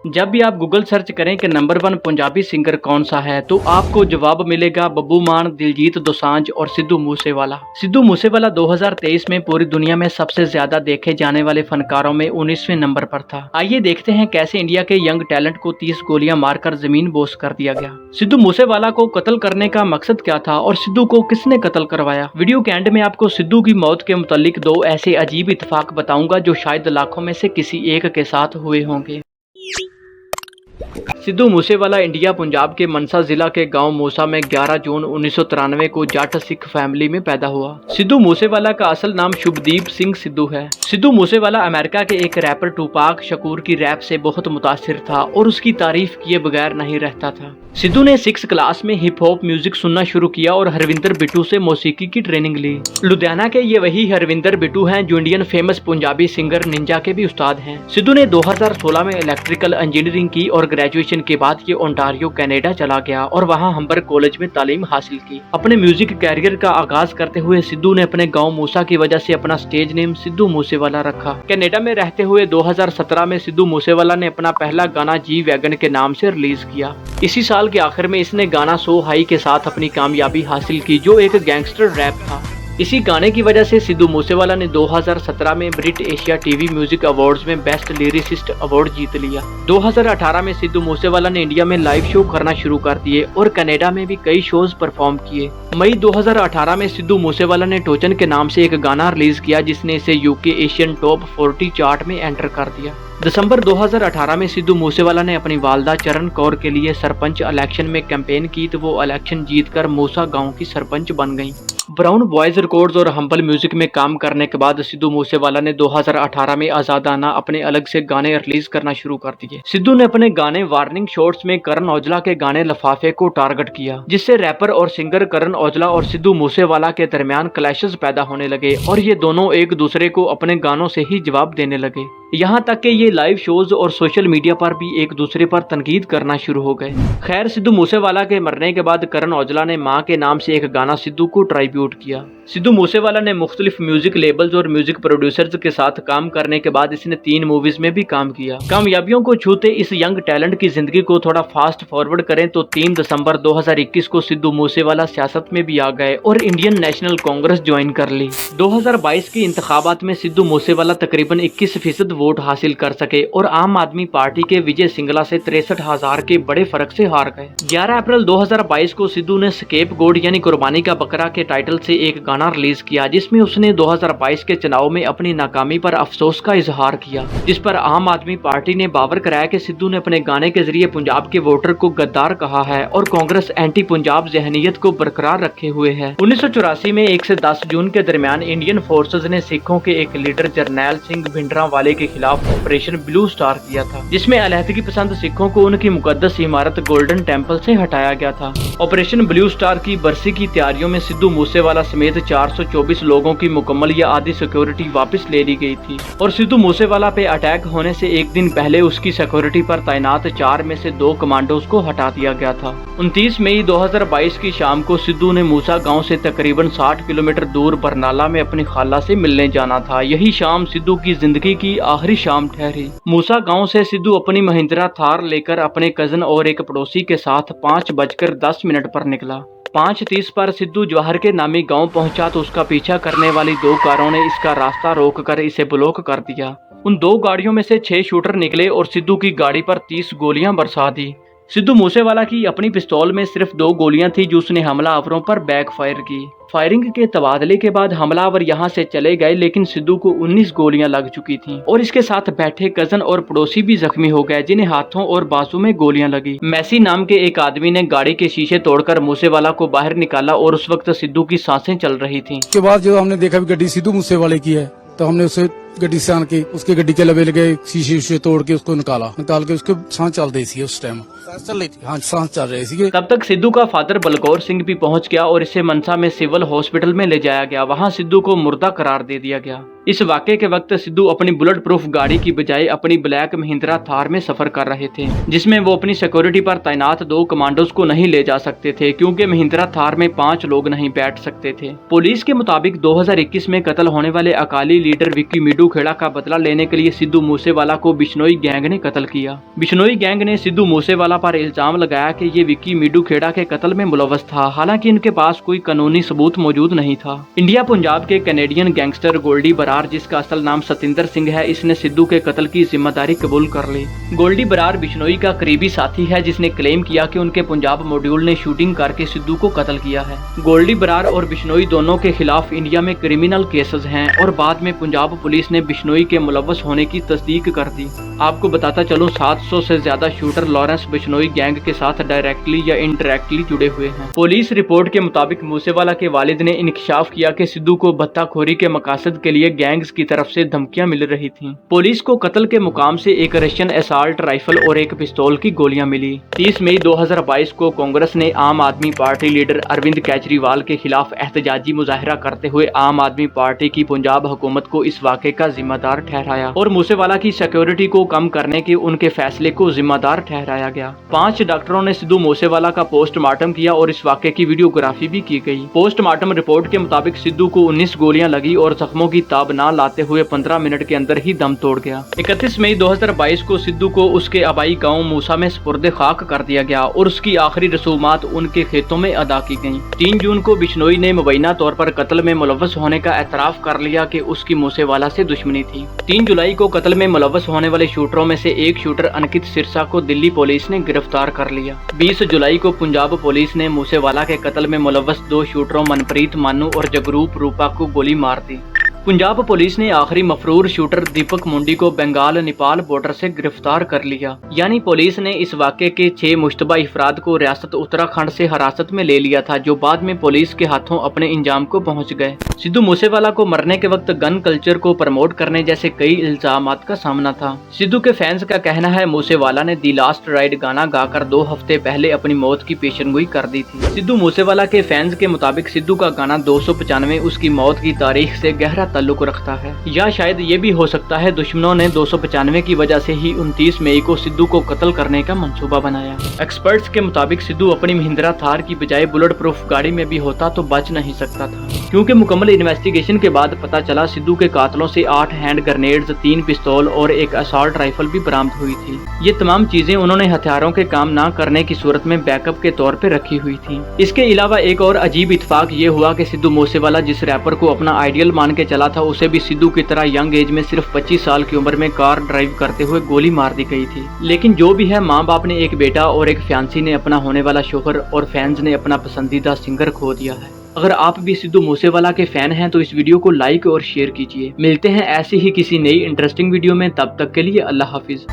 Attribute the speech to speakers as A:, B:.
A: जब भी आप गूगल सर्च करें कि नंबर 1 पंजाबी सिंगर कौन सा है तो आपको जवाब मिलेगा बब्बू मान, दिलजीत दोसांझ और सिद्धू मूसेवाला। सिद्धू मूसेवाला 2023 में पूरी दुनिया में सबसे ज्यादा देखे जाने वाले फनकारों में 19वें नंबर पर था। आइए देखते हैं कैसे इंडिया के यंग टैलेंट को 30 गोलियां मारकर जमीन बोस कर दिया गया। सिद्धू मूसेवाला को कत्ल करने का मकसद क्या था और सिद्धू को किसने कत्ल करवाया। वीडियो के एंड में आपको सिद्धू की मौत के मुतालिक 2 ऐसे अजीब इत्तेफाक बताऊंगा जो शायद लाखों में से किसी एक के साथ हुए होंगे। सिद्धू मूसेवाला इंडिया पंजाब के मनसा जिला के गांव मूसा में 11 जून 1993 को जाट सिख फैमिली में पैदा हुआ। सिद्धू मूसेवाला का असल नाम शुभदीप सिंह सिद्धू है। सिद्धू मूसेवाला अमेरिका के एक रैपर टूपाक शकूर की रैप से बहुत मुतासिर था और उसकी तारीफ किए बगैर नहीं रहता था। सिद्धू ने 6th क्लास में हिप हॉप म्यूजिक सुनना शुरू किया और हरविंदर बिट्टू से मौसीकी की ट्रेनिंग ली। लुधियाना के ये वही हरविंदर बिट्टू हैं जो Indian famous Punjabi singer Ninja के भी उस्ताद हैं। सिद्धू ने 2016 में इलेक्ट्रिकल इंजीनियरिंग की और ग्रेजुएशन के बाद ये ओंटारियो कनाडा चला गया और वहां हम्बर्ग कॉलेज में तालीम हासिल की। अपने म्यूजिक कैरियर का आगाज करते हुए सिद्धू ने अपने गाँव मूसा की वजह से अपना स्टेज नेम सिद्धू मूसेवाला रखा। कनाडा में रहते हुए 2017 में सिद्धू मूसेवाला ने अपना पहला गाना जी वैगन के नाम से रिलीज किया। इसी साल के आखिर में इसने गाना सो हाई के साथ अपनी कामयाबी हासिल की जो एक गैंगस्टर रैप था। इसी गाने की वजह से सिद्धू मूसेवाला ने 2017 में ब्रिट एशिया टीवी म्यूजिक अवार्ड्स में बेस्ट लिरिसिस्ट अवार्ड जीत लिया। 2018 में सिद्धू मूसेवाला ने इंडिया में लाइव शो करना शुरू कर दिए और कनाडा में भी कई शोज परफॉर्म किए। मई 2018 में सिद्धू मूसेवाला ने टोचन के नाम से एक गाना रिलीज किया जिसने इसे यूके एशियन टॉप 40 चार्ट में एंटर कर दिया। दिसंबर 2018 में सिद्धू मूसेवाला ने अपनी वालदा चरण कौर के लिए सरपंच इलेक्शन में कैंपेन की तो वो इलेक्शन जीतकर मूसा गांव की सरपंच बन गईं। ब्राउन बॉयज रिकॉर्ड्स और हम्बल म्यूजिक में काम करने के बाद सिद्धू मूसेवाला ने 2018 में आजादाना अपने अलग से गाने रिलीज करना शुरू कर दिए। सिद्धू ने अपने गाने वार्निंग शॉट्स में करण औजला के गाने लफाफे को टारगेट किया जिससे रैपर और सिंगर करण औजला और सिद्धू मूसेवाला के दरमियान क्लैशेस पैदा होने लगे और ये दोनों एक दूसरे को अपने गानों से ही जवाब देने लगे। यहाँ तक कि ये लाइव शोज और सोशल मीडिया पर भी एक दूसरे पर तनकीद करना शुरू हो गए। खैर, सिद्धू मूसेवाला के मरने के बाद करण औजला ने मां के नाम से एक गाना सिद्धू को ट्राइब्यूट किया। सिद्धू मूसेवाला ने मुख्तलिफ म्यूजिक लेबल्स और म्यूजिक प्रोड्यूसर्स के साथ काम करने के बाद इसने 3 मूवीज में भी काम किया। कामयाबियों को छूते इस यंग टैलेंट की जिंदगी को थोड़ा फास्ट फॉरवर्ड करें तो 3 दिसंबर 2021 को सिद्धू मूसेवाला सियासत में भी आ गए और इंडियन नेशनल कांग्रेस ज्वाइन कर ली। 2022 के इंतखाबात में सिद्धू मूसेवाला तकरीबन 21% वोट हासिल कर सके और आम आदमी पार्टी के विजय सिंगला से 63,000 के बड़े फर्क से हार गए। 11 अप्रैल 2022 को सिद्धू ने स्केप गोड यानी कुर्बानी का बकरा के टाइटल से एक गाना रिलीज किया जिसमें उसने 2022 के चुनाव में अपनी नाकामी पर अफसोस का इजहार किया, जिस पर आम आदमी पार्टी ने बावर कराया कि सिद्धू ने अपने गाने के जरिए पंजाब के वोटर को गद्दार कहा है और कांग्रेस एंटी पंजाब जहनीयत को बरकरार रखे हुए है। 1984 में 1 से 10 जून के दरमियान इंडियन फोर्सेज ने सिखों के एक लीडर जरनैल सिंह भिंडरांवाले के खिलाफ ऑपरेशन ब्लू स्टार किया था जिसमें अलहदगी पसंद सिखों को उनकी मुकद्दस इमारत गोल्डन टेम्पल से हटाया गया था। ऑपरेशन ब्लू स्टार की बरसी की तैयारियों में सिद्धू मूसेवाला समेत 424 लोगों की मुकम्मल या आधी सिक्योरिटी वापस ले ली गई थी और सिद्धू मूसेवाला पे अटैक होने से एक दिन पहले उसकी सिक्योरिटी पर तैनात 4 में से 2 कमांडोज को हटा दिया गया था। 29 मई 2022 की शाम को सिद्धू ने मूसा गांव से तकरीबन 60 किलोमीटर दूर बरनाला में अपनी खाला से मिलने जाना था। यही शाम सिद्धू की जिंदगी की आखिरी शाम ठहरी। मूसा गांव से सिद्धू अपनी महिंद्रा थार लेकर अपने कजन और एक पड़ोसी के साथ 5:10 पर निकला। 5:30 पर सिद्धू जवाहर के नामी गांव पहुंचा तो उसका पीछा करने वाली 2 कारों ने इसका रास्ता रोककर इसे ब्लॉक कर दिया। उन 2 गाड़ियों में से 6 शूटर निकले और सिद्धू की गाड़ी पर 30 गोलियां बरसा दी। सिद्धू मूसेवाला की अपनी पिस्तौल में सिर्फ 2 गोलियां थी जो उसने हमलावरों पर बैकफायर की। फायरिंग के तबादले के बाद हमलावर यहां से चले गए लेकिन सिद्धू को 19 गोलियां लग चुकी थीं और इसके साथ बैठे कजन और पड़ोसी भी जख्मी हो गए जिन्हें हाथों और बाजू में गोलियां लगी। मैसी नाम के एक आदमी ने गाड़ी के शीशे तोड़कर मूसेवाला को बाहर निकाला और उस वक्त सिद्धू की सांसें चल रही थीं।
B: उसके बाद जो हमने देखा गड्डी सिद्धू मूसेवाले की है तो हमने उसे गड्डी से आन के उसके गड्डी के लबे लगे शीशे तोड़ के उसको निकाल के उसके सांस चल रही थी। उस टाइम सांस चल रही थी। हाँ, सांस चल रही थी।
A: तब तक सिद्धू का फादर बलकौर सिंह भी पहुंच गया और इसे मनसा में सिविल हॉस्पिटल में ले जाया गया। वहां सिद्धू को मुर्दा करार दे दिया गया। इस वाक़े के वक्त सिद्धू अपनी बुलेट प्रूफ गाड़ी की बजाय अपनी ब्लैक महिंद्रा थार में सफर कर रहे थे जिसमें वो अपनी सिक्योरिटी पर तैनात 2 कमांडोज को नहीं ले जा सकते थे क्योंकि महिंद्रा थार में 5 लोग नहीं बैठ सकते थे। पुलिस के मुताबिक 2021 में कत्ल होने वाले अकाली लीडर विक्की मिडू मिड्डू खेड़ा का बदला लेने के लिए सिद्धू मूसेवाला को बिश्नोई गैंग ने कत्ल किया। बिश्नोई गैंग ने सिद्धू मूसेवाला पर इल्जाम लगाया कि ये विक्की मिड्डू खेड़ा के कत्ल में मुलव्वस था, हालांकि इनके पास कोई कानूनी सबूत मौजूद नहीं था। इंडिया पंजाब के कैनेडियन गैंगस्टर गोल्डी बरार, जिसका असल नाम सतिंदर सिंह है, इसने सिद्धू के कत्ल की जिम्मेदारी कबूल कर ली। गोल्डी बरार बिश्नोई का करीबी साथी है, जिसने क्लेम किया कि उनके पंजाब मॉड्यूल ने शूटिंग करके सिद्धू को कत्ल किया है। गोल्डी बरार और बिश्नोई दोनों के खिलाफ इंडिया में क्रिमिनल केसेस हैं और बाद में पंजाब पुलिस ने बिश्नोई के मुलव्वस होने की तस्दीक कर दी। आपको बताता चलूं, 700 से ज्यादा शूटर लॉरेंस बिश्नोई गैंग के साथ डायरेक्टली या इनडायरेक्टली जुड़े हुए हैं। पुलिस रिपोर्ट के मुताबिक मूसेवाला के वालिद ने इंकशाफ किया कि सिद्धू को भत्ताखोरी के मकासद के लिए गैंग्स की तरफ से धमकियां मिल रही थीं। पुलिस को कत्ल के मुकाम से एक रशियन असॉल्ट राइफल और एक पिस्तौल की गोलियां मिली। 30 मई 2022 को कांग्रेस ने आम आदमी पार्टी लीडर अरविंद केजरीवाल के खिलाफ एहतजाजी मुजाहरा करते हुए आम आदमी पार्टी की पंजाब हुकूमत को इस वाक़े का जिम्मेदार ठहराया और मूसेवाला की सिक्योरिटी को कम करने के उनके फैसले को जिम्मेदार ठहराया गया। 5 डॉक्टरों ने सिद्धू मूसेवाला का पोस्टमार्टम किया और इस वाक़े की वीडियोग्राफी भी की गई। पोस्टमार्टम रिपोर्ट के मुताबिक सिद्धू को 19 गोलियां लगी और जख्मों की ताब ना लाते हुए 15 मिनट के अंदर ही दम तोड़ गया। 31 मई 2022 को सिद्धू को उसके आबाई गाँव मूसा में सुपुर्द खाक कर दिया गया और उसकी आखिरी रसूमात उनके खेतों में अदा की गयी। 3 जून को बिश्नोई ने मुबैना तौर पर कत्ल में मुलव्वस होने का एतराफ कर लिया कि उसकी मूसेवाला से दुश्मनी थी। 3 जुलाई को कत्ल में मुलव्वस होने वाले शूटरों में से एक शूटर अंकित सिरसा को दिल्ली पुलिस ने गिरफ्तार कर लिया। 20 जुलाई को पंजाब पुलिस ने मूसेवाला के कत्ल में मुलव्वस 2 शूटरों मनप्रीत मानू और जगरूप रूपा को गोली मार दी। पंजाब पुलिस ने आखिरी मफरूर शूटर दीपक मुंडी को बंगाल नेपाल बॉर्डर से गिरफ्तार कर लिया। यानी पुलिस ने इस वाक़े के 6 मुश्तबा अफराद को रियासत उत्तराखंड से हिरासत में ले लिया था, जो बाद में पुलिस के हाथों अपने इंजाम को पहुंच गए। सिद्धू मूसेवाला को मरने के वक्त गन कल्चर को प्रमोट करने जैसे कई इल्जामात का सामना था। सिद्धू के फैंस का कहना है मूसेवाला ने दी लास्ट राइड गाना गाकर 2 हफ्ते पहले अपनी मौत की पेशनगोई कर दी थी। सिद्धू मूसेवाला के फैंस के मुताबिक सिद्धू का गाना 295 उसकी मौत की तारीख से गहरा ताल्लुक रखता है, या शायद ये भी हो सकता है दुश्मनों ने 295 की वजह से ही 29 मई को सिद्धू को कत्ल करने का मंसूबा बनाया। एक्सपर्ट्स के मुताबिक सिद्धू अपनी महिंद्रा थार की बजाय बुलेट प्रूफ गाड़ी में भी होता तो बच नहीं सकता था, क्योंकि मुकम्मल इन्वेस्टिगेशन के बाद पता चला सिद्धू के कातलों से 8 हैंड ग्रेनेड्स, 3 पिस्तौल और एक असॉल्ट राइफल भी बरामद हुई थी। ये तमाम चीजें उन्होंने हथियारों के काम ना करने की सूरत में बैकअप के तौर पर रखी हुई थी। इसके अलावा एक और अजीब इत्तेफाक ये हुआ कि सिद्धू मूसेवाला जिस रैपर को अपना आइडियल मान के चला था, उसे भी सिद्धू की तरह यंग एज में सिर्फ 25 साल की उम्र में कार ड्राइव करते हुए गोली मार दी गई थी। लेकिन जो भी है, माँ बाप ने एक बेटा और एक फ्यांसी ने अपना होने वाला शोहर और फैंस ने अपना पसंदीदा सिंगर खो दिया है। अगर आप भी सिद्धू मूसेवाला के फैन हैं तो इस वीडियो को लाइक और शेयर कीजिए। मिलते हैं ऐसी ही किसी नई इंटरेस्टिंग वीडियो में, तब तक के लिए अल्लाह हाफिज।